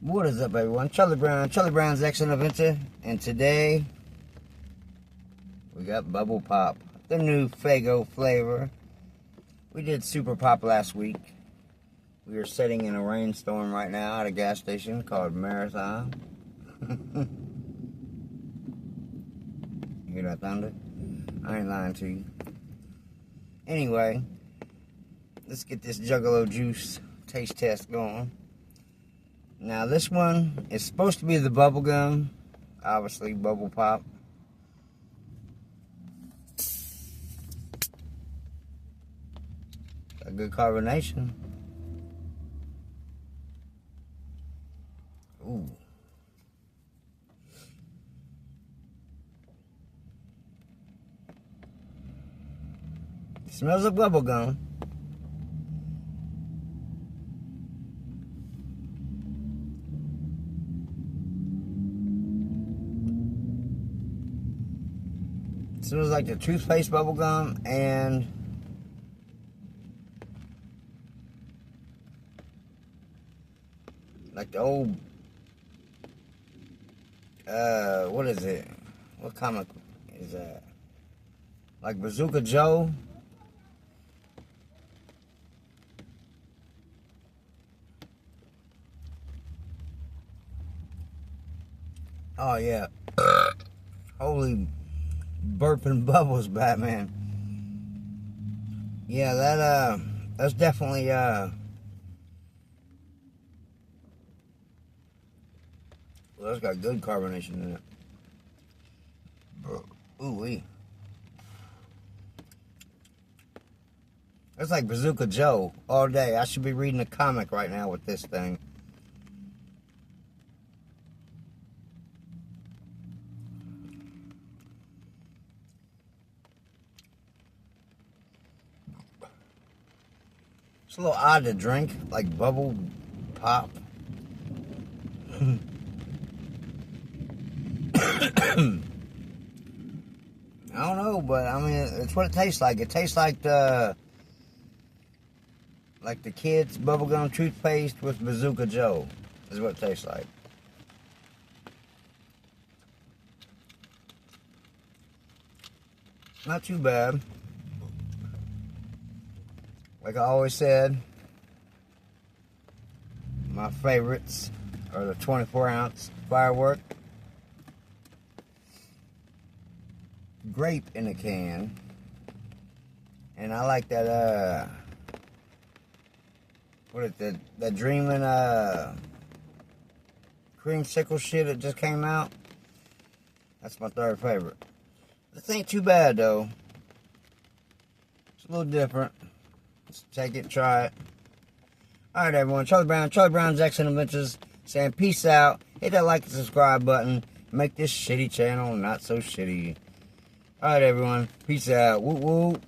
What is up, everyone? Charlie Brown's Excellent Adventure, and today we got Bubble Pop, the new Faygo flavor. We did Super Pop last week. We are sitting in a rainstorm right now at a gas station called Marathon. You hear that thunder? I ain't lying to you. Anyway, let's get this juggalo juice taste test going. Now this one is supposed to be the bubble gum, obviously Bubble Pop. A good carbonation. Ooh. It smells like bubble gum. It smells like the toothpaste bubble gum and like the old what is it? What comic is that? Like Bazooka Joe? Oh yeah. Holy Burping Bubbles Batman. Yeah, that's definitely well, it's got good carbonation in it. Ooh-wee. It's like Bazooka Joe all day. I should be reading a comic right now with this thing. It's a little odd to drink, like Bubble Pop. I don't know, but I mean, it's what it tastes like. It tastes like the kids' bubblegum toothpaste with Bazooka Joe. Is what it tastes like. Not too bad. Like I always said, my favorites are the 24-ounce firework, grape in a can, and I like that what is that dreaming creamsicle shit that just came out. That's my third favorite. This ain't too bad though. It's a little different. Let's take it, try it. Alright everyone, Charlie Brown's Excellent Adventures, saying peace out. Hit that like and subscribe button. Make this shitty channel not so shitty. Alright everyone, peace out. Woo woo.